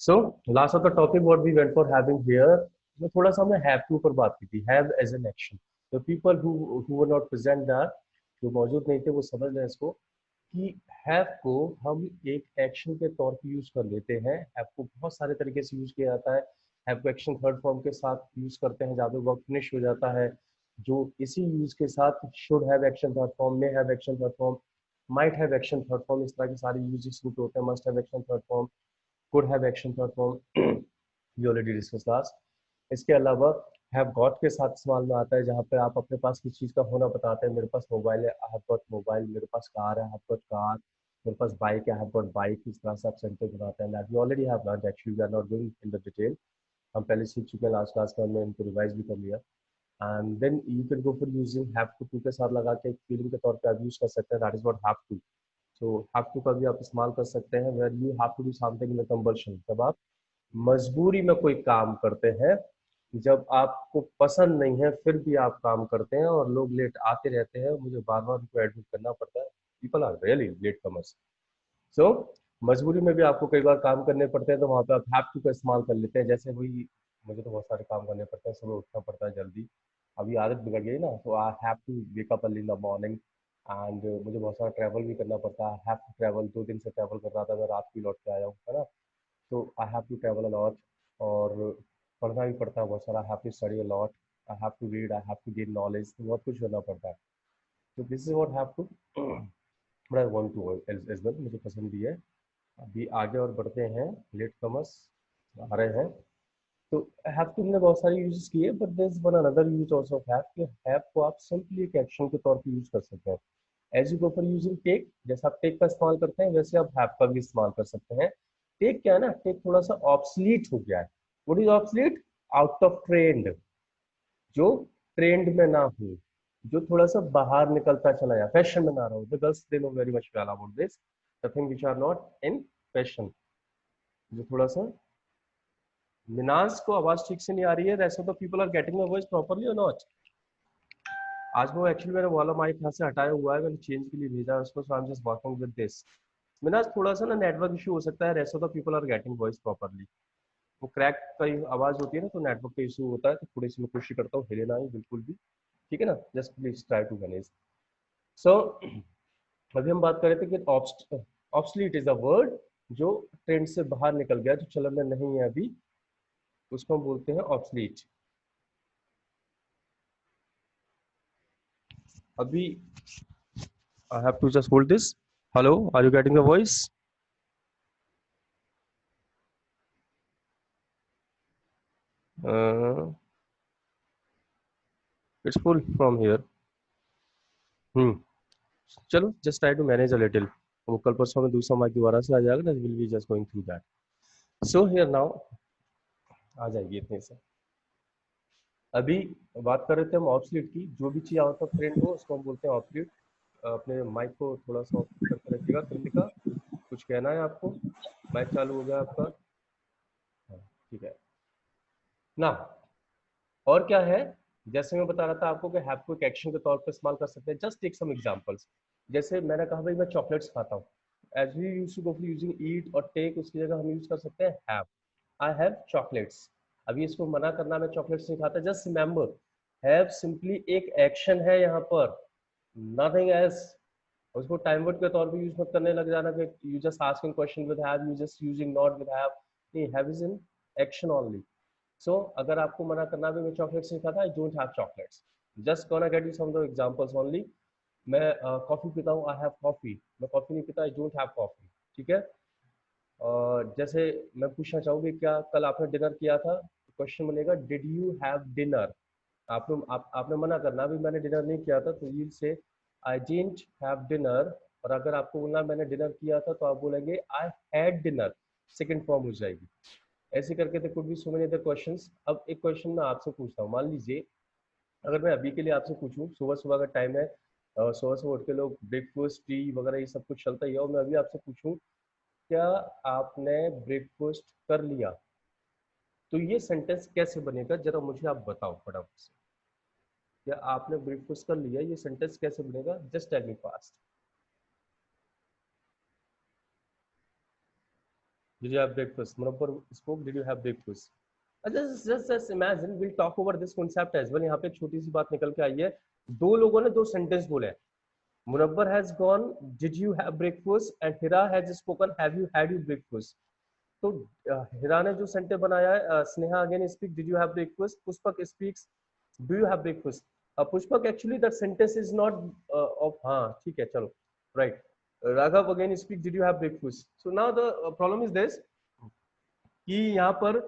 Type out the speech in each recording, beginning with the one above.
So last of the topic what we went for having here, मैं थोड़ा सा हमने हैव के ऊपर बात की थी, have as an action. The people who were not present that, जो मौजूद नहीं थे, वो समझ लें इसको कि हैव को हम एक एक्शन के तौर पे यूज कर लेते हैं। हैव को बहुत सारे तरीके से यूज किया जाता है। हैव को एक्शन थर्ड फॉर्म के साथ यूज करते हैं जहाँ पे वर्क फिनिश हो जाता है, जो इसी यूज के साथ should have action third form, may have action third form, might have action third form, इस तरह के सारे यूजेस होते हैं। Must have action third form, could have action third form, we already discussed last। इसके अलावा हैव गॉट के साथ इस्तेमाल में आता है जहाँ पे आप अपने पास किसी चीज़ का होना बताते हैं। मेरे पास मोबाइल है, आई हैव गॉट मोबाइल। मेरे पास कार है, आई हैव गॉट कार। मेरे पास बाइक है, आई हैव गॉट बाइक। इस तरह से आप सेंटेंस बनाते हैं। That we already have learned, actually we are not going in the detail. हम पहले सीख चुके हैं, लास्ट क्लास में हमने इनको रिवाइज भी कर लिया। And then you can go for using have to के साथ लगा के एक फीलिंग के तौर पे आप यूज कर सकते हैं। That is what have to. So have to का भी आप इस्तेमाल कर सकते हैं where you have to do something in compulsion, जब आप मजबूरी में कोई काम करते हैं, जब आपको पसंद नहीं है फिर भी आप काम करते हैं और लोग लेट आते रहते हैं, मुझे बार बार उनको एडमिट करना पड़ता है। People are really late comers. So मजबूरी में भी आपको कई बार काम करने पड़ते हैं, तो वहां पे आप हैव टू का इस्तेमाल कर लेते हैं। जैसे वही, मुझे तो बहुत सारे काम करने पड़ते हैं, सुबह उठना पड़ता है जल्दी, अभी आदत बिगड़ गई ना, तो I have to wake up early in the morning. And मुझे बहुत सारा ट्रैवल भी करना पड़ता है। हैव टू ट्रैवल, 2 दिन से ट्रैवल कर रहा था, मैं रात को लौट के आया हूँ, है ना। तो I have to travel a lot, और पढ़ना भी पड़ता है बहुत सारा। I have to study a lot, I have to read, I have to gain knowledge, बहुत कुछ करना पड़ता है। तो this is what have to, but I want to as well, मुझे पसंद भी है। अभी आगे और बढ़ते हैं, लेट कमर्स आ रहे हैं। तो हैव टू हमने बहुत सारे यूजेस किए, but there is one another use also of have, कि हैव को आप सिंपली एक एक्शन के तौर पे यूज कर सकते हैं। As you go for using take, जैसे आप टेक का इस्तेमाल करते हैं वैसे आप हैव का भी इस्तेमाल कर सकते हैं। टेक क्या है ना, टेक थोड़ा सा ऑब्सलीट हो गया है। What is obsolete? Out of trend, जो ट्रेंड में ना हो, जो थोड़ा सा बाहर निकलता चला जाए, फैशन में ना रहो। The girls they know very much well about this, the thing which are not in fashion. जो थोड़ा सा, मिनाज को आवाज ठीक से नहीं आ रही है, rest of the people are getting my voice properly और नॉट? आज वो एक्चुअली मैंने वाला माइक यहाँ से हटाया हुआ है, मैंने चेंज के लिए भेजा है उसको, so I am just working with this. Minaz थोड़ा सा ना नेटवर्क इशू हो सकता है, rest of the people are getting voice properly. वो क्रैक का आवाज होती है ना, तो नेटवर्क का इशू होता है, तो थोड़ी सी मैं कोशिश करता हूँ हिले ना ही बिल्कुल भी, ठीक है ना। Just please try to manage. So अभी हम बात कर रहे थे कि ऑब्सलीट इज अ वर्ड जो ट्रेंड से बाहर निकल गया, जो चलन में नहीं है अभी, उसको हम बोलते हैं ऑब्सलीट। अभी I have to just hold this. Hello, are you getting the voice? It's full from here. Hmm, चलो just try to manage a little. वो कल परसों में दूसरा माइक दोबारा से आ जाएगा ना, will be just going through that. So here now आ जाएगी इतने से। अभी बात कर रहे थे हम ऑब्सलीट की, जो भी चीज आउट ऑफ ट्रेंड हो उसको हम बोलते हैं ऑब्सलीट। अपने माइक को थोड़ा सा ऑफ करके रखिएगा। कृतिका, कुछ कहना है आपको? माइक चालू हो गया आपका? हाँ, ठीक है ना। और क्या है, जैसे मैं बता रहा था आपको कि हैव को एक एक्शन के तौर पर इस्तेमाल कर सकते हैं। Just take some examples. जैसे मैंने कहा भाई मैं चॉकलेट्स खाता हूँ, as we used to go for using eat और टेक, उसकी जगह हम यूज कर सकते हैं हैव। I have chocolates. अभी इसको मना करना, मैं चॉकलेट्स नहीं खाता, जस्ट रिमेंबर हैव सिंपली एक एक्शन है यहाँ पर, नथिंग एल्स। उसको टाइम वर्ड के तौर पे यूज मत करने लग जाना कि you just asking question with have, you just using not with have. नहीं, have is in action only. So अगर आपको मना करना भी, मैं चॉकलेट्स नहीं खाता, I don't have chocolates. Just gonna get you some the examples only. मैं कॉफी पीता हूँ, आई हैव कॉफी। मैं कॉफी नहीं पीता, आई डोंट हैव कॉफी, ठीक है। जैसे मैं पूछना चाहूँगी क्या कल आपने डिनर किया था, क्वेश्चन बनेगा डिड यू हैव डिनर। आपने मना करना भी मैंने डिनर नहीं किया था, तो यू से आई डिडंट हैव डिनर। और अगर आपको बोलना मैंने डिनर किया था, तो आप बोलेंगे I had dinner, second form हो जाएगी। ऐसे करके there could be so many other questions। अब एक क्वेश्चन मैं आपसे पूछता हूँ, मान लीजिए अगर मैं अभी के लिए आपसे पूछूं, सुबह सुबह का टाइम है, सुबह सुबह उठ के लोग ब्रेकफास्ट टी वगैरह ये सब कुछ चलता ही है, और मैं अभी आपसे पूछूं क्या आपने ब्रेकफास्ट कर लिया, तो ये सेंटेंस कैसे बनेगा जरा मुझे आप बताओ फटाफट से। क्या आपने ब्रेकफास्ट कर लिया, ये सेंटेंस कैसे बनेगा? Just tell me fast. Did you have breakfast? Munawwar spoke. Did you have breakfast? Just imagine. We'll talk over this concept as well. यहाँ पे एक छोटी सी बात निकल के आई है. दो लोगों ने दो सेंटेंस बोले हैं. Munawwar has gone. Did you have breakfast? And Hira has spoken. Have you had your breakfast? तो हिरा ने जो सेंटेंस बनाया है, Sneha again speak. Did you have breakfast? Pushpak speaks. Do you have breakfast? Pushpak actually that sentence is not of. हाँ ठीक है चलो right. Raghav again speak. Did you have breakfast? So now the problem is this कि यहाँ पर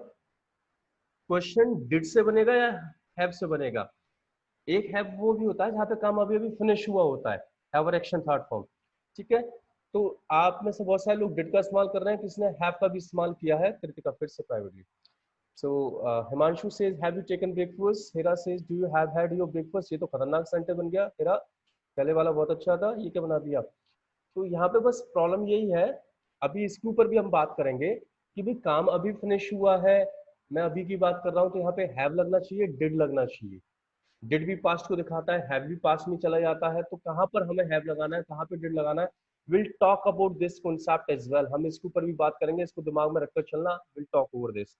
question did से बनेगा या हैव से बनेगा. एक हैव वो भी होता है जहाँ पे काम अभी अभी फिनिश हुआ होता है, हैव एक्शन थर्ड फॉर्म. ठीक है, तो आप में से बहुत सारे लोग डिड का इस्तेमाल कर रहे हैं, किसने हैव का भी इस्तेमाल किया है. कृतिका फिर से privately. So Himanshu says have you taken breakfast. Hira says do you have had your breakfast. ये तो खतरनाक सेंटेंस बन गया. हिरा पहले वाला बहुत अच्छा था, ये क्या बना दिया. तो यहाँ पे बस प्रॉब्लम यही है, अभी इसके ऊपर भी हम बात करेंगे कि भाई काम अभी फिनिश हुआ है, मैं अभी की बात कर रहा हूँ, तो यहाँ पे हैव लगना चाहिए, डिड लगना चाहिए. डिड भी पास्ट को दिखाता है, हैव भी पास्ट में चला जाता है, तो कहाँ पर हमें हैव लगाना है, कहाँ पे डिड लगाना है. Will talk about this concept as well. हम इसके ऊपर भी बात करेंगे, इसको दिमाग में रखकर चलना. Will talk over this.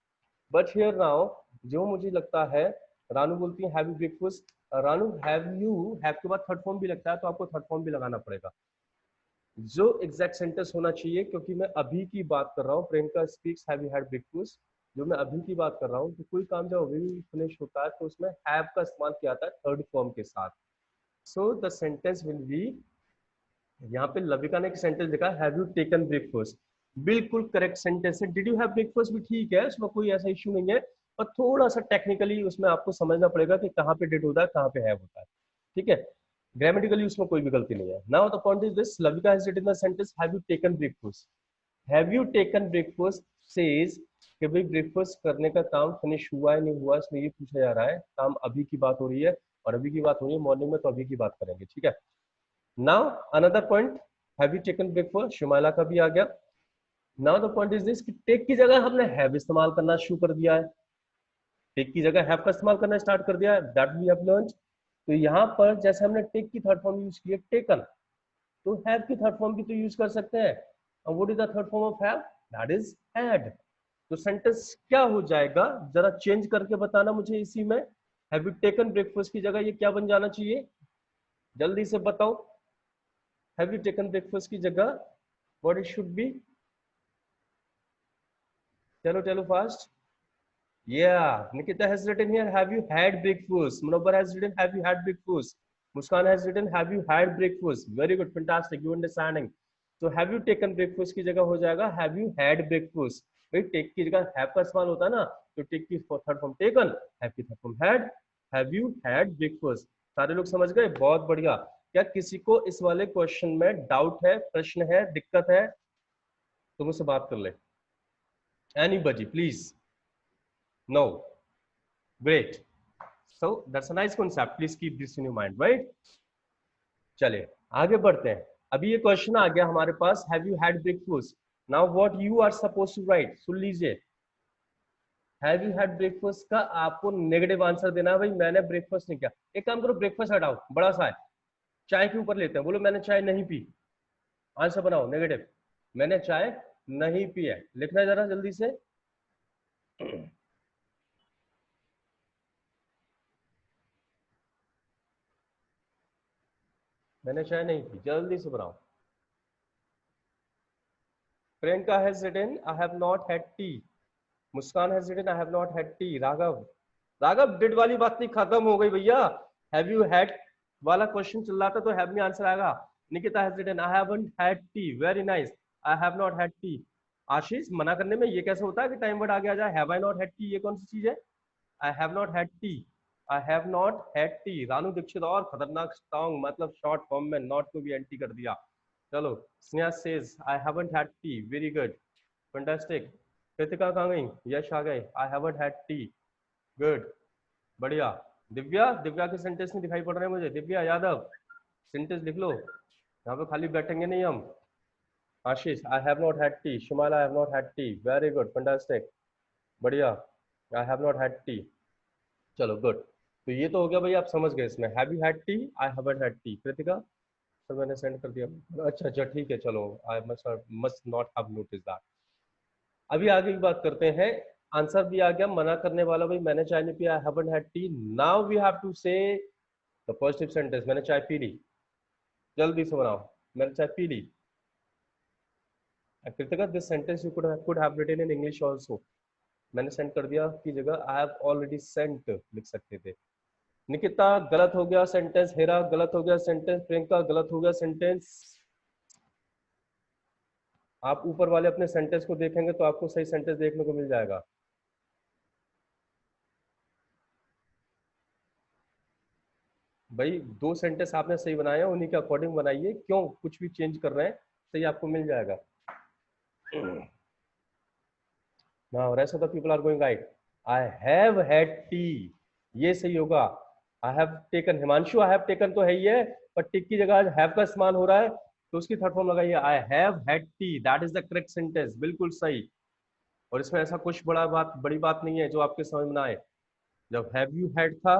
But here now जो मुझे लगता है, रानू बोलती है have you breakfast. Ranu have you, have के बाद थर्ड फॉर्म भी लगता है, तो आपको थर्ड फॉर्म भी लगाना पड़ेगा जो एग्जैक्ट सेंटेंस होना चाहिए, क्योंकि मैं अभी की बात कर रहा हूँ. Priyanka speaks have you had breakfast. जो मैं अभी की बात कर रहा हूँ, तो कोई काम जब अभी फिनिश होता है तो उसमें हैव का इस्तेमाल किया जाता है थर्ड फॉर्म के साथ. So the sentence will be, यहाँ पे लविका ने एक सेंटेंस लिखा हैव यू टेकन ब्रेकफास्ट. बिल्कुल करेक्ट सेंटेंस है. डिड यू हैव ब्रेकफास्ट भी ठीक है, उसमें कोई ऐसा इश्यू नहीं है, और थोड़ा सा टेक्निकली उसमें आपको समझना पड़ेगा कि कहाँ पे डिड होता है, कहाँ पे हैव होता है. ठीक है, ग्रामेटिकली उसमें कोई भी गलती नहीं है. Now the point is this, Lavika has written the sentence have you taken breakfast. Have you taken breakfast says कि भाई ब्रेकफास्ट करने का काम फिनिश हुआ है नहीं हुआ, इसमें ये पूछा जा रहा है. काम अभी की बात हो रही है, और अभी की बात हो रही है मॉर्निंग में, तो अभी की बात करेंगे. ठीक है. Now another point, have you taken breakfast, Shimala का भी आ गया. Now the point is this कि टेक की जगह हमने हैव इस्तेमाल करना शुरू कर दिया है. टेक की जगह हैव का इस्तेमाल करना स्टार्ट कर दिया है, दैट वी हैव लर्न्ड. तो यहाँ पर जैसे हमने टेक की थर्ड फॉर्म यूज की है टेकन, तो हैव की थर्ड फॉर्म भी तो यूज कर सकते हैं. और what is the third form of have? That is had. तो सेंटेंस क्या हो जाएगा, जरा चेंज करके बताना मुझे इसी में. हैव यू टेकन ब्रेकफास्ट की जगह ये क्या बन जाना चाहिए, जल्दी से बताओ. हैव यू टेकन ब्रेकफास्ट की जगह व्हाट इट शुड बी. चलो चलो fast. Yeah, Nikita has written here, have you had breakfast? Munawwar has written, have you had breakfast? Muskan has written, have you had breakfast? Very good, fantastic, you understanding. So have you taken breakfast की जगह हो जाएगा have you had breakfast. भाई take की जगह have का इस्तेमाल होता है ना, तो take की थर्ड फॉर्म taken, have की third form had. Have you had breakfast? सारे लोग समझ गए, बहुत बढ़िया. क्या किसी को इस वाले क्वेश्चन में डाउट है, प्रश्न है, दिक्कत है, तो मुझसे बात कर ले. Anybody, please. No. Great. So that's a nice concept. Please keep this in your mind, right? चलिए आगे बढ़ते हैं. अभी ये क्वेश्चन आ गया हमारे पास, have you had breakfast. Now what you are suppose to write, सुन लीजिए. हैव यू हैड ब्रेकफास्ट का आपको नेगेटिव आंसर देना है. भाई मैंने ब्रेकफास्ट नहीं किया. एक काम करो, ब्रेकफास्ट हटाओ, बड़ा सा है, चाय के ऊपर लेते हैं. बोलो मैंने चाय नहीं पी. आंसर बनाओ नेगेटिव. मैंने चाय नहीं पी है. लिखना है जरा जल्दी से. मैंने चाय नहीं पी, जल्दी से बनाओ. Priyanka has written I have not had tea. Muskan has written I have not had tea. Raghav did वाली बात नहीं, खत्म हो गई भैया. हैव यू हैड वाला क्वेश्चन चल रहा था, तो हैव में आंसर आएगा. Nikita has written I haven't had tea. Very nice. I have not had tea. Ashish मना करने में ये कैसे होता है कि टाइम वर्ड आगे आ जाए. Have I not had tea, ये कौन सी चीज है. I have not had tea. I have not had tea. Ranu Dikshit और खतरनाक स्ट्रॉन्ग, मतलब शॉर्ट फॉर्म में नॉट को भी एंटी कर दिया. चलो Sneha says I haven't had tea. Very good, fantastic. Kritika कहाँ गई, यश आ गए. आई हैवंट हैड टी. गुड, बढ़िया. दिव्या के सेंटेंस नहीं दिखाई पड़ रहे हैं मुझे. दिव्या यादव सेंटेंस लिख लो, यहाँ पे खाली बैठेंगे नहीं हम. Ashish I have not had tea. Shumala I have not had tea. Very good, fantastic, बढ़िया. I have not had tea. चलो गुड. तो ये तो हो गया भाई, आप समझ गए इसमें. Have you had tea, I haven't had tea. Kritika sir मैंने सेंड कर दिया. अच्छा अच्छा ठीक है, चलो. I must not have notice that. अभी आगे की बात करते हैं। आंसर भी आ गया, मना करने वाला भाई मैंने चाय नहीं पिया, I haven't had tea. Now we have to say the positive sentence, मैंने चाय पी ली। जल्दी से बनाओ, मैंने चाय पी ली। Kritika this sentence you could have written in English also. मैंने सेंड कर दिया की जगह आई हैव ऑलरेडी सेंट लिख सकते थे। निकिता गलत हो गया सेंटेंस, हेरा गलत हो गया सेंटेंस, प्रियंका गलत हो गया सेंटेंस। आप ऊपर वाले अपने सेंटेंस को देखेंगे तो आपको सही सेंटेंस देखने को मिल जाएगा। भाई दो सेंटेंस आपने सही बनाए, उन्हीं के अकॉर्डिंग बनाइए, क्यों कुछ भी चेंज कर रहे हैं, सही आपको मिल जाएगा। Now rest of the people are going right. I have had tea, ये सही होगा। I have taken, Himanshu I have taken तो है ही है, पर टिक की जगह हैव का इस्तेमाल हो रहा है, तो उसकी थर्ड फॉर्म लगाइए, आई have had T, that is the correct sentence, बिल्कुल सही। और इसमें ऐसा कुछ बड़ी बात नहीं है जो आपके समझ में ना आए। जब हैव यू हैड था,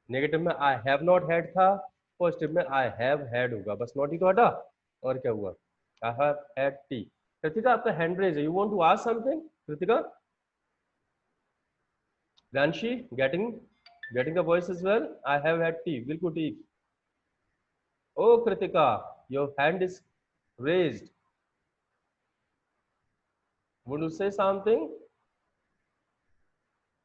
नेगेटिव में आई हैव नॉट हैड था, पॉजिटिव में आई हैव हैड होगा, बस नॉट ही तो हटा, और क्या हुआ, I have had tea. Kritika आपका हैंड रेज है, you want to ask something Kritika? Ranshi, getting the voice as well. I have had tea. बिल्कुल ठीक. Oh, Kritika, your hand is raised. Would you say something?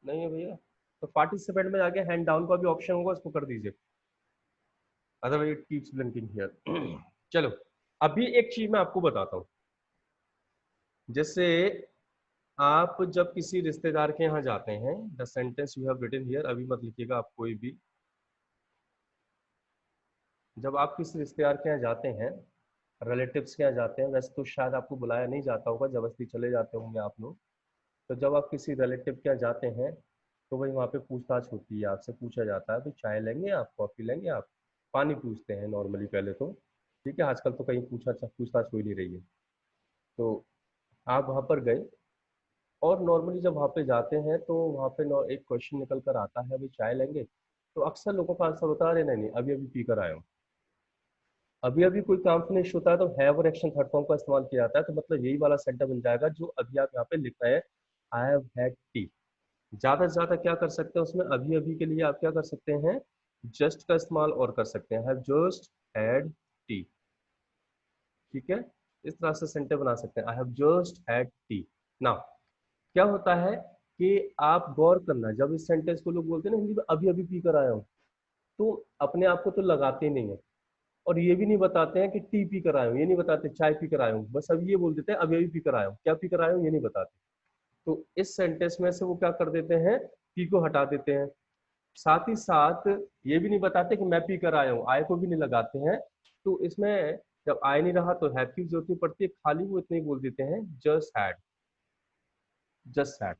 नहीं है भैया, तो participant में जाके हैंड डाउन का भी ऑप्शन होगा, उसको कर दीजिए, otherwise it keeps blinking here. चलो, अभी एक चीज मैं आपको बताता हूँ। जैसे आप जब किसी रिश्तेदार के यहाँ जाते हैं, the sentence you have written here, अभी मत लिखिएगा आप कोई भी। जब आप किसी रिश्तेदार के यहाँ जाते हैं, रिलेटिव्स के यहाँ जाते हैं, वैसे तो शायद आपको बुलाया नहीं जाता होगा, जबरदस्ती चले जाते होंगे आप लोग। तो जब आप किसी रिलेटिव के यहाँ जाते हैं, तो वही वहाँ पे पूछताछ होती है, आपसे पूछा जाता है भाई चाय लेंगे आप, कॉफ़ी लेंगे आप, पानी पूछते हैं नॉर्मली पहले तो। ठीक है, आजकल तो कहीं पूछताछ हो ही नहीं रही है। तो आप वहाँ पर गए, और नॉर्मली जब वहाँ पे जाते हैं तो वहाँ पे एक क्वेश्चन निकल कर आता है भाई चाय लेंगे, तो अक्सर लोगों का आंसर होता है अरे नहीं नहीं अभी अभी पी कर आया हूँ। अभी अभी कोई काम फिनिश होता है तो हैव और एक्शन थर्ड फॉर्म का इस्तेमाल किया जाता है, तो मतलब यही वाला सेंटेंस बन जाएगा जो अभी आप यहाँ पे लिख रहे हैं, आई हैव हैड टी। ज्यादा से ज्यादा क्या कर सकते हैं उसमें, अभी अभी के लिए आप क्या कर सकते हैं, जस्ट का इस्तेमाल और कर सकते हैं, हैव जस्ट हैड टी। ठीक है, इस तरह से सेंटेंस बना सकते हैं, I have just had tea. Now क्या होता है कि आप गौर करना, जब इस सेंटेंस को लोग बोलते हैं ना हिंदी में अभी अभी पी कर आया हूँ, तो अपने आप को तो लगाते ही नहीं है, और ये भी नहीं बताते हैं कि टी पी कर आया हूँ, ये नहीं बताते चाय पी कर आया हूँ, बस अब ये बोल देते हैं अभी अभी पी कर आया हूँ, क्या पी कर आया हूँ ये नहीं बताते। तो इस सेंटेंस में से वो क्या कर देते हैं, पी को हटा देते हैं। साथ ही साथ ये भी नहीं बताते कि मैं पी कर आया हूँ, आय को भी नहीं लगाते हैं। तो इसमें जब आय नहीं रहा तो हैव की जरूरत नहीं पड़ती है, खाली वो इतने ही बोल देते हैं जस्ट हैड, जस्ट हैड।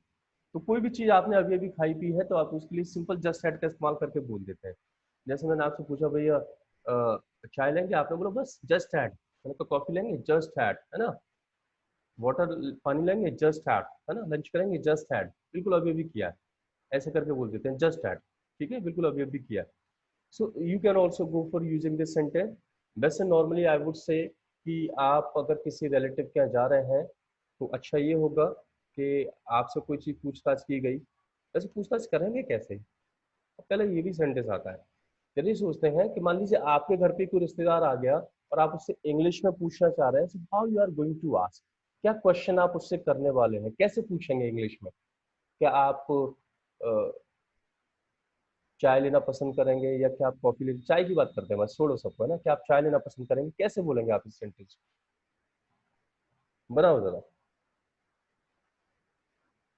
तो कोई भी चीज आपने अभी अभी खाई पी है तो आप उसके लिए सिंपल जस्ट हैड का इस्तेमाल करके बोल देते हैं। जैसे मैंने आपसे पूछा भैया चाय लेंगे, आपने बोला बस जस्ट हैड, मैंने कहा कॉफी लेंगे जस्ट हैड, है ना, वाटर पानी लेंगे जस्ट हैड, है ना, लंच करेंगे जस्ट हैड, बिल्कुल अभी अभी किया है, ऐसे करके बोल देते हैं जस्ट हैड। ठीक है, बिल्कुल अभी अभी किया। So you can also go for using this sentence. वैसे नॉर्मली आई वुड से कि आप अगर किसी रिलेटिव के यहाँ जा रहे हैं तो अच्छा ये होगा कि आपसे कोई चीज़ पूछताछ की गई, वैसे पूछताछ करेंगे कैसे, पहले ये भी सेंटेंस आता है। चलिए सोचते हैं कि मान लीजिए आपके घर पे कोई रिश्तेदार आ गया और आप उससे इंग्लिश में पूछना चाह रहे हैं, how you are going to ask, क्या क्वेश्चन आप उससे करने वाले हैं, कैसे पूछेंगे इंग्लिश में। क्या आप चाय लेना पसंद करेंगे या क्या आप कॉफी ले, चाय की बात करते हैं बस, छोड़ो सबको, है ना, क्या आप चाय लेना पसंद करेंगे, कैसे बोलेंगे आप इस सेंटेंस बनाओ जरा।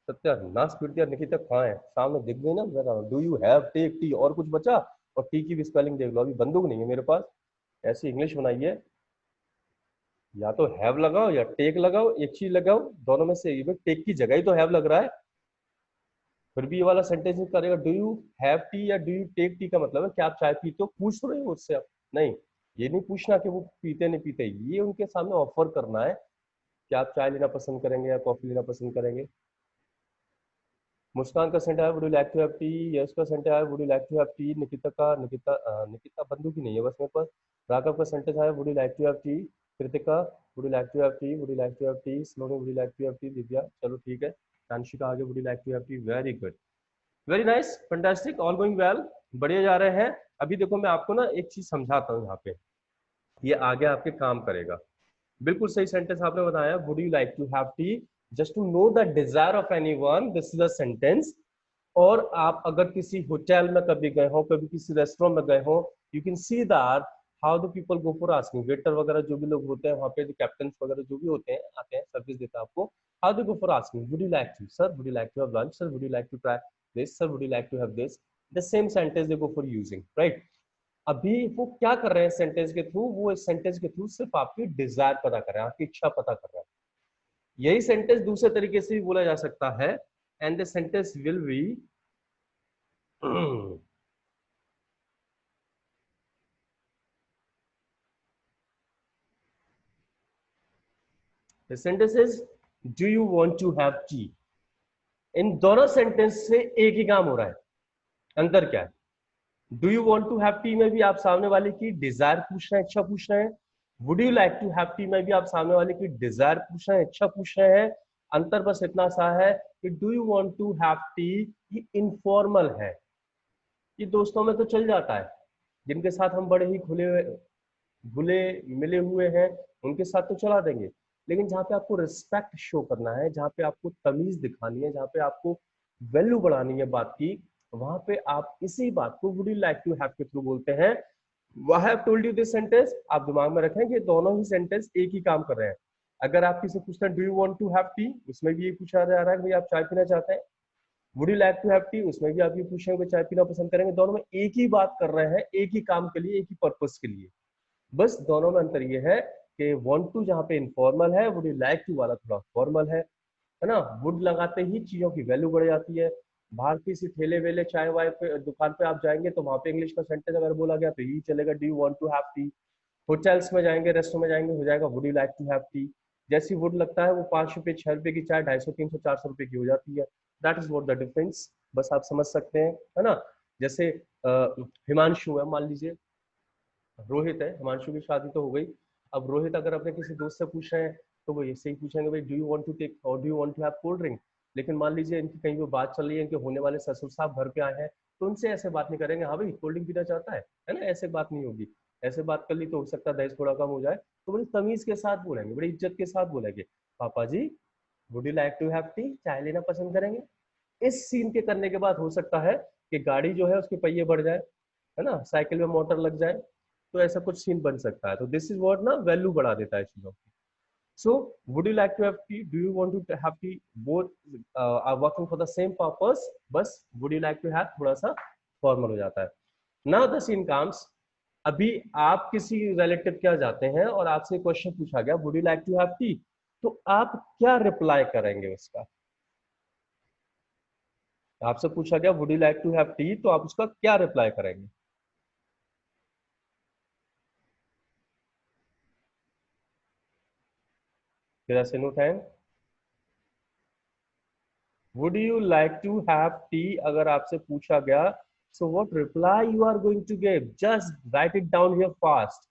सत्यानाश पीट दिया, निकिता कहाँ है, सामने दिख गई ना जरा, do you have take tea, और कुछ बचा, और टी की भी स्पेलिंग देख लो, अभी बंदूक नहीं है मेरे पास, ऐसी इंग्लिश बनाइए, या तो हैव लगाओ या टेक लगाओ, एक चीज लगाओ, दोनों में से टेक की जगह ही तो हैव लग रहा है। फिर भी ये वाला सेंटेंस करेगा, डू यू हैव टी या डू यू टेक टी, का मतलब है कि आप चाय पीते हो, पूछ रहे हो उससे आप, नहीं, ये नहीं पूछना कि वो पीते नहीं पीते, ये उनके सामने ऑफर करना है कि आप चाय लेना पसंद करेंगे या कॉफी लेना पसंद करेंगे। मुस्कान का सेंटर है would you like to have tea, Yash का सेंटर है would you like to have tea, Nikita का निकिता निकिता बंधु की नहीं है बस मेरे पास। राघव का सेंटेंस है would you like to have tea, Kritika would you like to have tea, would you like to have tea, Saloni would you like to have tea, Divya चलो ठीक है, तानशिका आगे would you like to have tea, very good, very nice, fantastic, all going well, बढ़िया जा रहे हैं। अभी देखो मैं आपको ना एक चीज समझाता हूँ यहाँ पे, ये आगे आपके काम करेगा। बिल्कुल सही सेंटेंस आपने बताया, would you like to have tea, just to know the desire of anyone, this is a sentence. और आप अगर किसी होटल में कभी गए हो, कभी किसी रेस्टोरेंट में गए हो, you can see that how the people go for asking, waiter वगैरह जो भी लोग होते हैं वहाँ पे, जो कैप्टन वगैरह जो भी होते हैं आते हैं सर्विस देते हैं आपको, how they go for asking would you like to, sir would you like to have lunch, sir would you like to try this, sir would you like to have this, the same sentence they go for using, right. अभी वो क्या कर रहे हैं sentence के through, वो इस sentence के थ्रू सिर्फ आपकी डिजायर पता कर रहे हैं, आपकी इच्छा पता कर रहे हैं। यही सेंटेंस दूसरे तरीके से भी बोला जा सकता है, and the sentence will be the sentence is do you want to have tea। इन दोनों सेंटेंस से एक ही काम हो रहा है, अंतर क्या है? Do you want to have tea में भी आप सामने वाले की डिजायर पूछ रहे हैं, इच्छा पूछ रहे हैं। Would you like to have tea में भी आप सामने वाले की डिजायर पूछ रहे हैं, इच्छा पूछ रहे हैं। अंतर बस इतना सा है कि do you want to have tea ये इनफॉर्मल है, ये दोस्तों में तो चल जाता है, जिनके साथ हम बड़े ही खुले हुए घुले मिले हुए हैं उनके साथ तो चला देंगे। लेकिन जहाँ पे आपको रिस्पेक्ट शो करना है, जहाँ पे आपको तमीज दिखानी है, जहाँ पे आपको वैल्यू बढ़ानी है बात की, वहां पे आप इसी बात को would you like to have के थ्रू बोलते हैं। I have told you this sentence, आप दिमाग में रखें कि दोनों ही सेंटेंस एक ही काम कर रहे हैं। अगर आप किसी पूछते हैं do you want to have tea, उसमें भी ये पूछा जा रहा है कि भाई आप चाय पीना चाहते हैं। Would you like to have tea, उसमें भी आप ये पूछ रहे हैं कि चाय पीना पसंद करेंगे। दोनों में एक ही बात कर रहे हैं, एक ही काम के लिए, एक ही पर्पस के लिए। बस दोनों में अंतर ये है कि वांट टू जहाँ पे इनफॉर्मल है, वुड यू लाइक टू वाला थोड़ा फॉर्मल है ना। वुड लगाते ही चीजों की वैल्यू बढ़ जाती है। बाहर किसी ठेले वेले चाय वाय पे दुकान पे आप जाएंगे तो वहां पे इंग्लिश का सेंटेंस अगर बोला गया तो यही चलेगा, do you want to have tea. Hotels में जाएंगे, रेस्टोरेंट में जाएंगे, हो जाएगा would you like to have tea. जैसी वुड लगता है वो 5 रुपए 6 रुपए की चाय 250 300 400 रुपए की हो जाती है। That is what the difference, बस आप समझ सकते हैं, है ना। जैसे हिमांशु है, मान लीजिए रोहित है, हिमांशु की शादी तो हो गई। अब रोहित अगर अपने किसी दोस्त से पूछ रहे हैं तो वो ऐसे ही पूछेंगे भाई do you want to take और do you want to have cold drink. लेकिन मान लीजिए इनकी कहीं वो बात चल रही है, इनके होने वाले ससुर साहब घर पे आए हैं, तो उनसे ऐसे बात नहीं करेंगे हाँ भाई कोल्ड ड्रिंक पीना चाहता है ना, ऐसे बात नहीं होगी। ऐसे बात कर ली तो हो सकता है दहेज थोड़ा कम हो जाए, तो बड़ी तमीज के साथ बोलेंगे, बड़ी इज्जत के साथ बोलेंगे, पापा जी would you like to have tea, चाय लेना पसंद करेंगे। इस सीन के करने के बाद हो सकता है कि गाड़ी जो है उसके पहिए बढ़ जाए, है ना, साइकिल में मोटर लग जाए, तो ऐसा कुछ सीन बन सकता है। तो दिस इज व्हाट ना वैल्यू बढ़ा देता है चीजों की। So would you like to have tea, do you want to have tea, both are working for the same purpose, बस would you like to have थोड़ा सा फॉर्मल हो जाता है। नाउ द सीन कम्स, अभी आप किसी रिलेटिव के यहाँ जाते हैं और आपसे क्वेश्चन पूछा गया would you like to have tea, तो आप क्या रिप्लाई करेंगे उसका? आपसे पूछा गया would you like to have tea, तो आप उसका क्या रिप्लाई करेंगे? तेरा सिनो time, would you like to have tea अगर आपसे पूछा गया, so what reply you are going to give, just write it down here fast.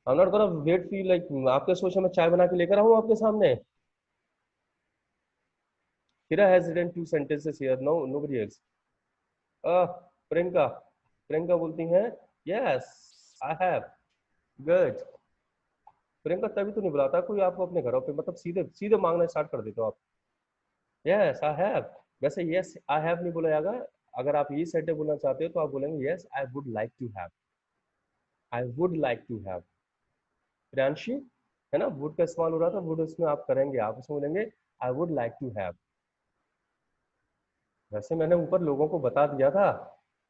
I am not gonna wait for like आपके सोचे मैं चाय बना के लेकर आऊं आपके सामने। Kira has written 2 sentences here, no nobody else। Priyanka, Priyanka बोलती हैं yes I have, good. Priyanka तभी तो नहीं बुलाता कोई आपको अपने घरों पे, मतलब सीधे सीधे मांगना स्टार्ट कर देते हो आप। यस आई हैव, वैसे यस आई हैव नहीं बोला जाएगा। अगर आप ये सेंटेंस बोलना चाहते हो तो आप बोलेंगे yes I would like to have, I would like to have. Priyanshi, है ना, वुड का इस्तेमाल हो रहा था, वुड उसमें आप करेंगे, आप उसमें बोलेंगे I would like to have. वैसे मैंने ऊपर लोगों को बता दिया था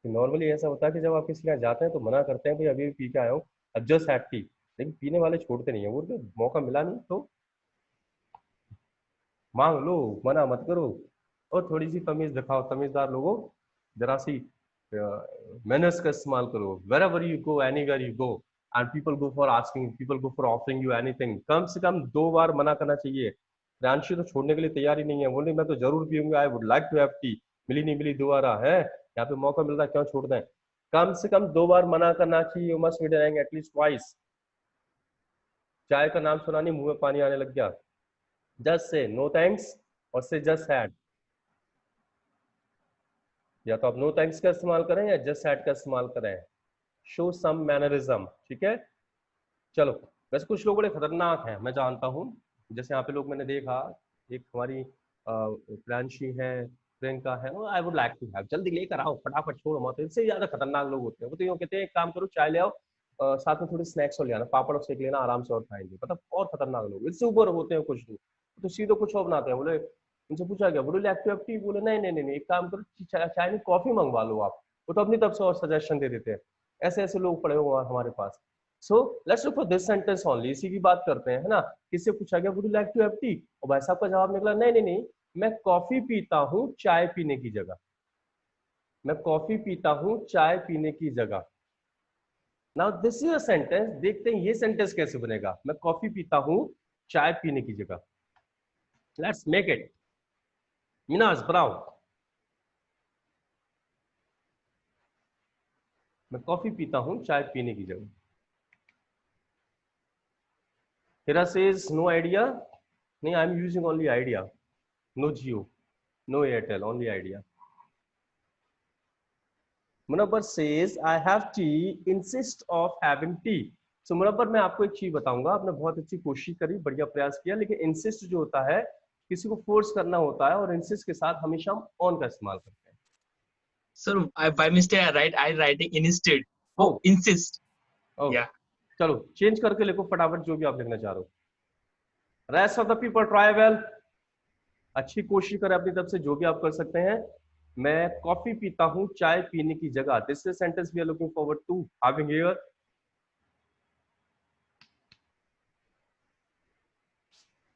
कि नॉर्मली ऐसा होता है कि जब आप किसी के यहाँ जाते हैं तो मना करते हैं भाई अभी भी पी के आया हूँ, अब जस्ट हैड टी, लेकिन पीने वाले छोड़ते नहीं है, वो तो मौका मिला नहीं तो मांग लो, मना मत करो। और थोड़ी सी तमीज दिखाओ, तमीजदार लोगों, जरा सी मैनर्स का इस्तेमाल करो। wherever you go, anywhere you go, and people go for asking, people go for offering you anything, कम से कम 2 बार मना करना चाहिए। रांशी तो छोड़ने के लिए तैयार ही नहीं है, बोले मैं तो जरूर पीऊंगा, I would like to have tea, मिली नहीं मिली दोबारा है, यहाँ पे मौका मिल रहा है क्यों छोड़ दें। कम से कम 2 बार मना करना चाहिए, you must be doing at least twice. चाय का नाम सुना नहीं, मुंह में पानी आने लग गया। जस्ट से नो थैंक्स और से जस्ट हैड। या तो आप नो थैंक्स का इस्तेमाल करें या जस्ट हैड का इस्तेमाल करें। शो सम मैनरिज्म, ठीक है। चलो, वैसे कुछ लोग बड़े खतरनाक हैं, मैं जानता हूँ। जैसे यहाँ पे लोग मैंने देखा, एक हमारी प्रियांशी है, प्रियंका है, I would like to have, जल्दी लेकर आओ, फटाफट छोड़ो मत। इनसे ज्यादा खतरनाक लोग होते हैं। वो तो यूँ कहते हैं एक काम करो, चाय ले आओ, साथ में थोड़ी स्नैक्स और ले आना, पापड़ और सेक लेना, आराम से और खाएंगे। मतलब और खतरनाक लोग, इससे ऊपर होते हैं कुछ लोग, तो सीधे कुछ और बनाते हैं। बोले, उनसे पूछा गया, बोले लाइक टू हैव टी? बोले नहीं नहीं नहीं नहीं, एक काम करो, चाय में कॉफी मंगवा लो आप। वो तो अपनी तरफ से और सजेशन दे देते हैं। ऐसे ऐसे लोग पड़े हुए हैं हमारे पास। So let's look for this sentence only, इसी की बात करते हैं, है ना। किससे पूछा गया, would you like to have tea? और भाई साहब का जवाब निकला, नहीं नहीं नहीं, मैं कॉफी पीता हूँ चाय पीने की जगह। मैं कॉफी पीता हूँ चाय पीने की जगह। Now this is a sentence, देखते हैं ये सेंटेंस कैसे बनेगा। मैं कॉफी पीता हूँ चाय पीने की जगह। Let's make it. मिनाज बनाओ। मैं कॉफी पीता हूँ चाय पीने की जगह। Hira says no idea. नहीं, I am using only Idea. No Jio, no Airtel, only Idea. Munawar says I have tea, insist of having tea. So Munawar, मैं आपको एक चीज बताऊंगा, आपने बहुत अच्छी कोशिश करी, बढ़िया प्रयास किया, लेकिन इंसिस्ट जो होता है, किसी को फोर्स करना होता है, और इंसिस्ट के साथ हमेशा हम ऑन का इस्तेमाल करते हैं। Sir, by mistake I writing instead. Oh, Oh, insist. Oh, Yeah. चलो चेंज करके लिखो फटाफट जो भी आप लिखना चाह रहे हो। Rest of the people try well. अच्छी कोशिश करें अपनी तरफ से, जो भी आप कर सकते हैं। मैं कॉफी पीता हूँ चाय पीने की जगह। This is sentence we are looking forward to having here.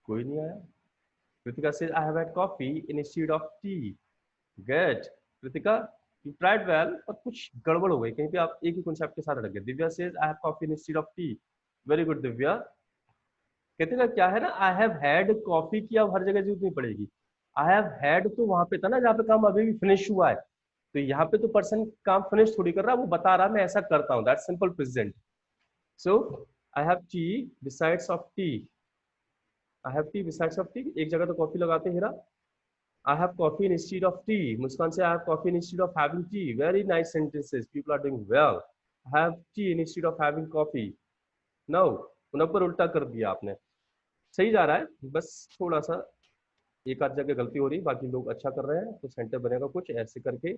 कोई नहीं आया। Kritika says I have had coffee instead of tea. Good. Kritika, you tried well, पर कुछ गड़बड़ हो गई कहीं पे, आप एक ही कॉन्सेप्ट के साथ अटक गए। Divya says I have coffee instead of tea. Very good Divya. Kritika, क्या है ना, I have had coffee की अब हर जगह जरूरत नहीं पड़ेगी। I have had तो वहां पे था ना जहाँ पे काम अभी भी फिनिश हुआ है, तो यहाँ पे तो पर्सन काम फिनिश थोड़ी कर रहा है, वो बता रहा है मैं ऐसा करता हूँ। That's simple present. So I have T besides of T. I have T besides of T, एक जगह तो कॉफी लगाते हैं हीरा। I have coffee instead of tea. Muskan say I have coffee instead of having tea. Very nice sentences. People are doing well. I have tea instead of having coffee. No, उनपर उल्टा कर दिया आपने। सही जा रहा है, बस थोड़ा सा एक आध जगह गलती हो रही, बाकी लोग अच्छा कर रहे हैं, तो सेंटर बनेगा कुछ ऐसे करके।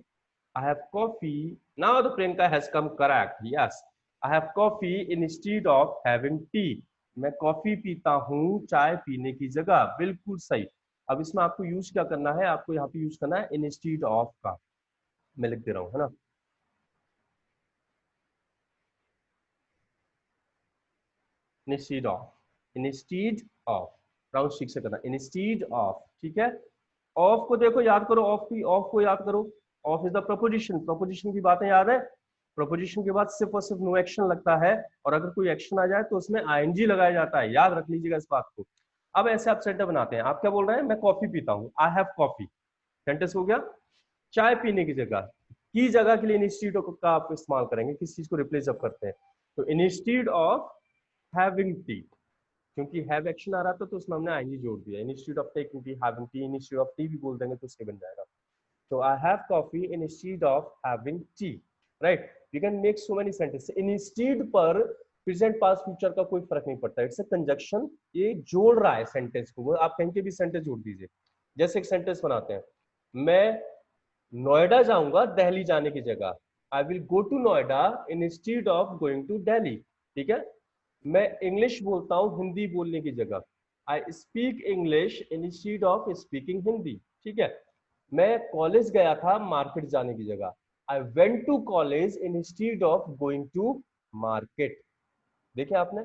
I have coffee. Now the Priyanka has come correct. Yes, I have coffee instead of having tea. मैं कॉफी पीता हूँ चाय पीने की जगह। बिल्कुल सही। अब इसमें आपको यूज क्या करना है, आपको यहाँ पे यूज करना है इंस्टीड ऑफ का। मैं लिख दे रहा हूँ, है ना। Instead of, instead of, round ठीक से करना, इंस्टीड ऑफ, ठीक है। ऑफ को देखो, याद करो, ऑफ की, ऑफ को याद करो। Of is the preposition. Preposition की बातें याद है। प्रपोजिशन के बाद सिर्फ और सिर्फ नो एक्शन लगता है, और अगर कोई एक्शन आ जाए तो उसमें आईएनजी लगाया जाता है, याद रख लीजिएगा इस बात को। अब ऐसे आप सेंटेंस बनाते हैं। आप क्या बोल रहे हैं, मैं कॉफी पीता हूँ, आई हैव कॉफी, सेंटेंस हो गया। चाय पीने की जगह, की जगह के लिए इंस्टीड का आप इस्तेमाल करेंगे, किस चीज को रिप्लेस जब करते हैं, तो इंस्टीड ऑफ हैविंग टी, क्योंकि हैव एक्शन आ रहा था तो उसमें हमने आईएनजी जोड़ दिया। Instead of taking tea, having T, instead of T भी बोल देंगे तो उसके बन जाएगा। तो I have coffee instead of having T, right. You can make so many sentence. Instead पर प्रेजेंट पास्ट फ्यूचर का कोई फर्क नहीं पड़ता, इट्स अ कंजक्शन, ये जोड़ रहा है सेंटेंस को। आप कहीं के भी सेंटेंस जोड़ दीजिए। जैसे एक सेंटेंस बनाते हैं, मैं नोएडा जाऊंगा दिल्ली जाने की जगह। I will go to Noida instead of going to Delhi, ठीक है। मैं इंग्लिश बोलता हूँ हिंदी बोलने की जगह। I speak English instead of speaking Hindi, ठीक है। मैं कॉलेज गया था मार्केट जाने की जगह। I went to college instead of going to market. देखिए आपने,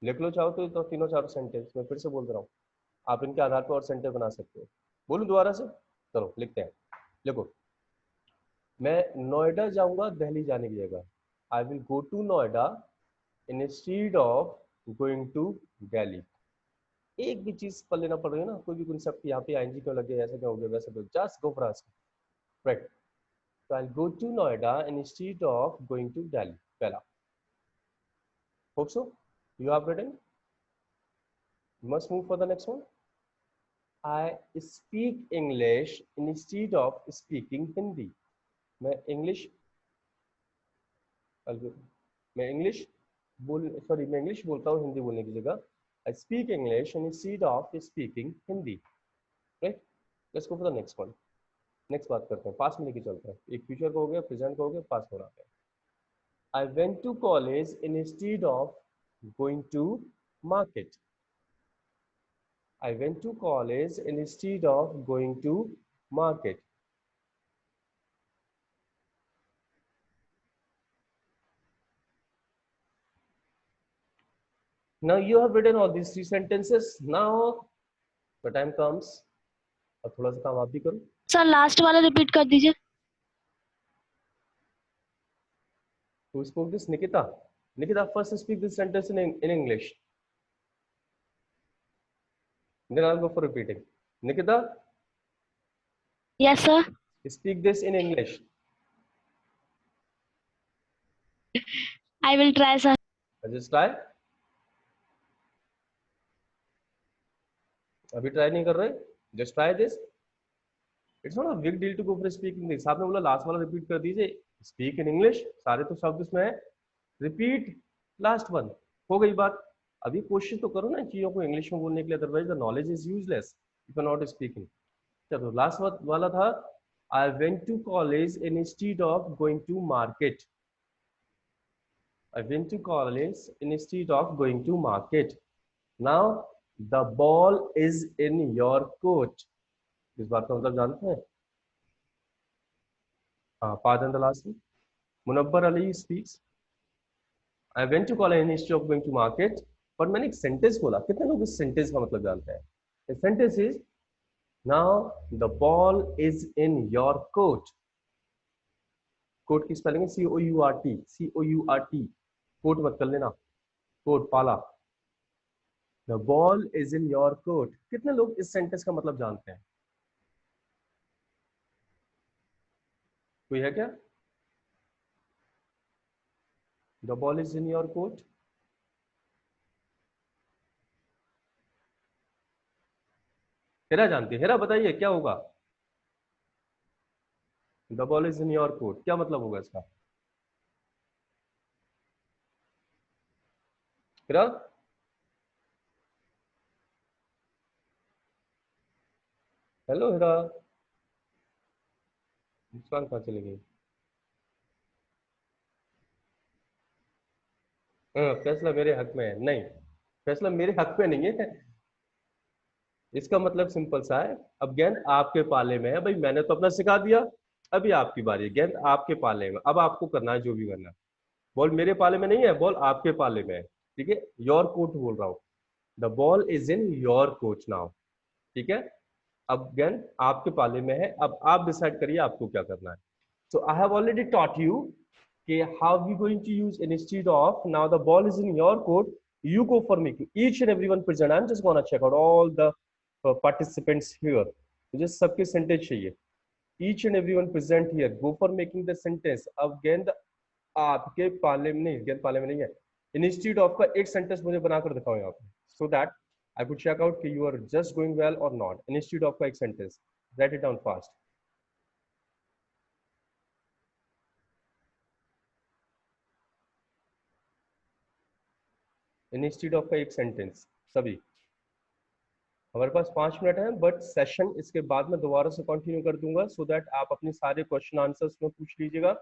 लिख लो चाहो तो तीनों चारों सेंटेंस, मैं फिर से बोल रहा हूँ, आप इनके आधार पर और सेंटेंस बना सकते हो। बोलूं दोबारा से, चलो लिखते हैं। देखो, मैं नोएडा जाऊंगा दिल्ली जाने की जगह। I will go to Noida instead of going to Delhi. एक भी चीज पल्ले ना पड़ रही है ना, कोई भी कंसेप्ट यहाँ पे आईएनजी क्यों लग गया, ऐसा क्या हो गया, वैसे तो just go for ask, right. तो I go to Noida instead of going to Delhi, पहला। Hope so You have written? You must move for the next one. I speak English instead of speaking Hindi. मैं English बोलता हूँ हिंदी बोलने की जगह. I speak English instead of speaking Hindi. Right? Let's go for the next one. Next बात करते हैं, पास में लेके चलते हैं. एक फ्यूचर का हो गया, प्रेजेंट का हो गया, पास हो रहा है. I went to college instead of going to market. I went to college instead of going to market. Now you have written all these three sentences. Now the time comes. अब थोड़ा सा काम आप भी करो. सर लास्ट वाला repeat कर दीजिए. Who spoke this? Nikita. Nikita, first speak this sentence in English. Then I'll go for repeating. Nikita. Yes sir. Speak this in English. I will try sir. Just try. अभी try नहीं कर रहे? Just try this. It's not a big deal to go for speaking this. आपने बोला last वाला repeat कर दीजिए. Speak in English. सारे तो शब्द इसमें है. Repeat last one. हो गई बात. अभी कोशिश तो करो ना चीजों को इंग्लिश में बोलने के लिए. Otherwise the knowledge is useless if you are not speaking. चलो लास्ट वाला था. I went to college instead of going to market. I went to college instead of going to market. Now the ball is in your court. इस बात का मतलब जानते हैं? हाँ, pardon the last one. Munabbar Ali speaks. I went to college instead of going to market. पर मैंने एक सेंटेंस बोला. कितने लोग इस सेंटेंस का मतलब जानते हैं? The sentence is now the ball is in your court. Court की स्पेलिंग है C-O-U-R-T. C-O-U-R-T. कोर्ट मत कर लेना. कोर्ट पाला. The ball is in your court. कितने लोग इस सेंटेंस का मतलब जानते हैं? कोई है क्या? The ball is in your court. Hera जानती है? हेरा बताइए क्या होगा? The ball is in your court. क्या मतलब होगा इसका? हेरा? हेलो हेरा. मुस्कान कहाँ चली गई? फैसला मेरे हक में है. नहीं, फैसला मेरे हक में नहीं है. इसका मतलब सिंपल सा है. अब गेंद आपके पाले में है. भाई मैंने तो अपना सिखा दिया. अभी आपकी बारी है. गेंद आपके पाले में. अब आपको करना है जो भी करना है. बॉल मेरे पाले में नहीं है, बॉल आपके पाले में है. ठीक है, योर कोर्ट बोल रहा हूँ. The ball is in your court now. ठीक है, अब गेंद आपके पाले में है. अब आप डिसाइड करिए आपको क्या करना है. So I have already taught you कि how we going to use instead of now the ball is in your court. You go for making each and everyone present. I'm just gonna check out all the participants here. मुझे सबके sentence चाहिए. Each and everyone present here. Go for making the sentence. अब गेंद आपके पाले में नहीं, गेंद पाले में नहीं है. Instead of का एक सेंटेंस मुझे बनाकर दिखाओ यहाँ पे, so that I could check out कि you are just going well or not. Instead of का एक sentence. Write it down fast. Institute of का एक सेंटेंस. सभी हमारे पास 5 मिनट है, बट सेशन इसके बाद में दोबारा से कंटिन्यू कर दूंगा, सो दैट आप अपने सारे क्वेश्चन आंसर्स में पूछ लीजिएगा.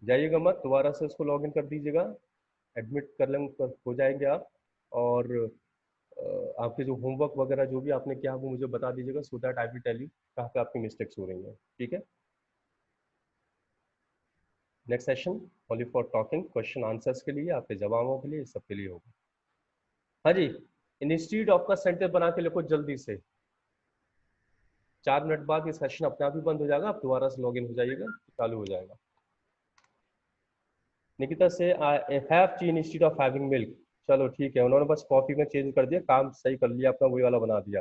जाइएगा मत, दोबारा से इसको लॉग इन कर दीजिएगा. एडमिट कर लेंगे, हो जाएंगे आप. और आपके जो होमवर्क वगैरह जो भी आपने किया वो मुझे बता दीजिएगा, so that I will tell you कहाँ पे आपकी मिस्टेक्स हो रही हैं. ठीक है, next session only for talking. Question answers के लिए, आपके जवाबों के लिए, सब के लिए होगा. हाँ जी, इंस्टीट्यूट ऑफ का सेंटेंस बना के लिखो जल्दी से. 4 मिनट बाद ये सेशन अपने आप ही बंद हो जाएगा. आप दोबारा से लॉग इन हो जाइएगा, चालू हो जाएगा. निकिता से आई have T institute of having milk. चलो ठीक है, उन्होंने बस कॉफी में चेंज कर दिया, काम सही कर लिया अपना, वही वाला बना दिया.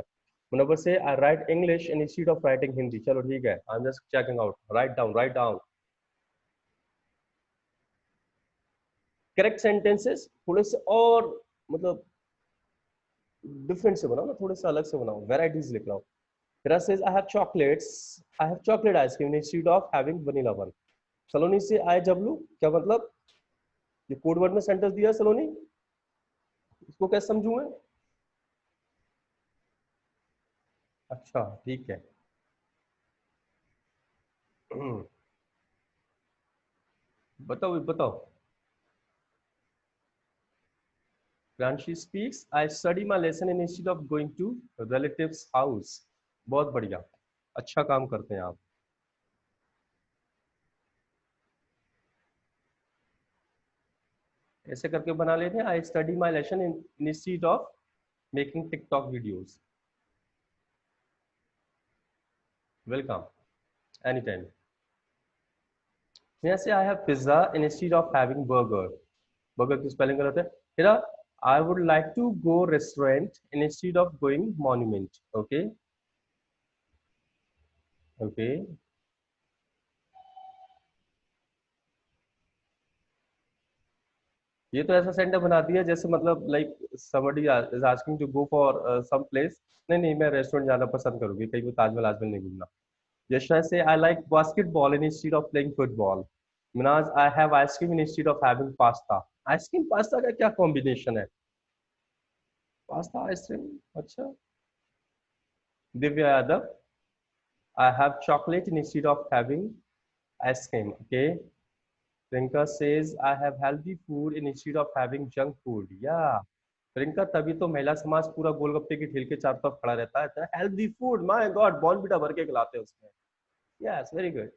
मुनव्वर से I write English instead of writing Hindi. चलो ठीक है, I am just checking out. Write down. Correct sentences थोड़े से और मतलब डिफरेंट से बनाओ ना, थोड़े से अलग से बनाओ, वेराइटीज लिख लो। Hira says, I have chocolates. I have chocolate ice cream instead of having vanilla one. सलोनी से I जब लू, क्या मतलब? ये कोड वर्ड में सेंटेंस दिया सलोनी, इसको कैसे समझूं मैं? अच्छा ठीक है। बताओ बताओ। Pranshi speaks, I study my lesson instead of going to relatives house. बहुत बढ़िया, अच्छा काम करते हैं आप। ऐसे करके बना लेते हैं, I study my lesson instead of making TikTok videos. Welcome, anytime. यहाँ से I have pizza instead of having burger. Burger की spelling गलत है। फिर I would like to go restaurant instead of going monument. Okay. Okay. ये तो ऐसा sentence बना दिया जैसे मतलब like somebody is asking to go for some place. नहीं नहीं, मैं रेस्टोरेंट जाना पसंद करूंगी, कहीं वो ताजमहल आजमहल नहीं घूमना। यशना से I like basketball instead of playing football. मिनाज I have ice cream instead of having pasta. Ice cream pasta का क्या कॉम्बिनेशन है? पास्ता आइसक्रीम, अच्छा। Divya Yadav I have chocolate instead of having ice cream. Okay. Prinka says I have healthy food instead of having junk food. Yeah. Priyanka तभी तो महिला समाज पूरा गोलगप्पे की ठेल के चारों तरफ खड़ा रहता है। Healthy food, my God, Bournvita भर के खिलाते हैं उसमें। Yes, very good.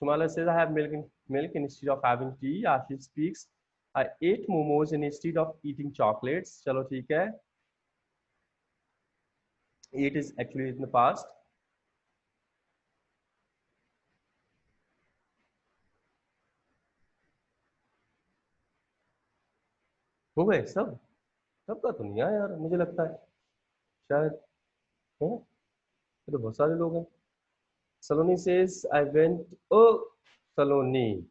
Sumala says I have milk instead of having tea. Ashish speaks I ate momos instead of eating chocolates. चलो ठीक है। Ate is actually in the past. हो गए सब? सबका तो नहीं आया यार, मुझे लगता है शायद है, तो बहुत सारे लोग हैं। सलोनी says I went, oh सलोनी,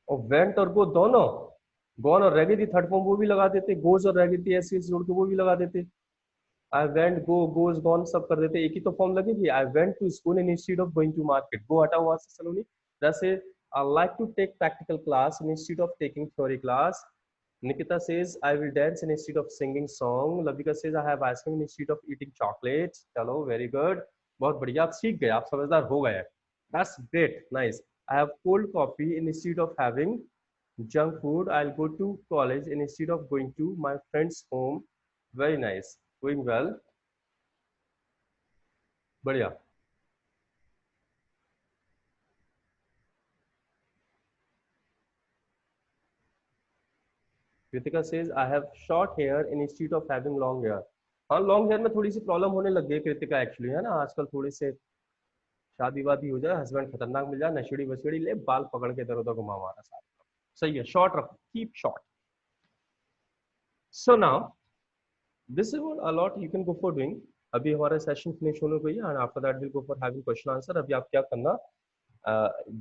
और वेंट और गो दोनों, गॉन और रह गई थी थर्ड फॉर्म वो भी लगा देते, गोज और रह गई थी ऐसे जोड़ के वो भी लगा देते। I went, go, goes, gone सब कर देते, एक ही तो फॉर्म लगेगी। I went to school instead of going to market, go हटा हुआ से सलोनी। जैसे I like to take practical class instead of taking theory class. Nikita says I will dance instead of singing song. Lavika says I have ice cream instead of eating chocolates. चलो very good, बहुत बढ़िया, आप सीख गए, आप समझदार हो गए। That's great, nice. I have cold coffee instead of having junk food. I'll go to college instead of going to my friend's home. Very nice, doing well, बढ़िया। Kritika says I have short hair instead of having long hair. हाँ, long hair में थोड़ी सी problem होने लग गई Kritika actually, है ना, आजकल थोड़े से शादी वादी हो जाए, हस्बैंड खतरनाक मिल जाए, नशेड़ी वशेड़ी ले, बाल पकड़ के इधर उधर घुमा मारा सारा। सही है, शॉर्ट रखो, keep short. So now this is what a lot you can go for doing. अभी हमारा सेशन फिनिश होने को ही है and after that will go for having question answer. अभी आप क्या करना,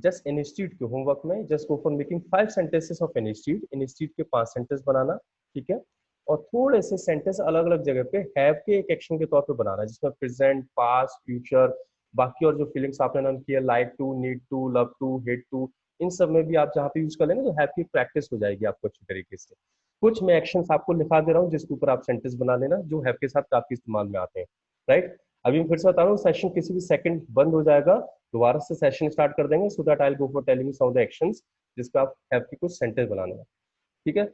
जस्ट इंस्टीट्यूट के होमवर्क में just go for making 5 sentences of institute के 5 सेंटेंस बनाना, ठीक है। और थोड़े से सेंटेंस अलग अलग जगह पे हैव के एक एक्शन के तौर पे बनाना, जिसमें प्रेजेंट, पास्ट, फ्यूचर, बाकी और जो फीलिंग्स आपने नाम किया, like to, need to, love to, hate to, इन सब में भी आप जहाँ पे यूज कर लेंगे तो हैव की प्रैक्टिस हो जाएगी आपको अच्छी तरीके से। कुछ मैं एक्शंस आपको लिखा दे रहा हूँ जिसके ऊपर आप सेंटेंस बना लेना, जो हैव के साथ काफी इस्तेमाल में आते हैं, राइट। अभी मैं फिर से बता रहा हूँ, सेशन किसी भी सेकंड बंद हो जाएगा, दोबारा से सेशन स्टार्ट कर देंगे, so that I will go for telling some of the actions जिस पे आप हैव की कुछ सेंटेंस बनाने हैं, ठीक है।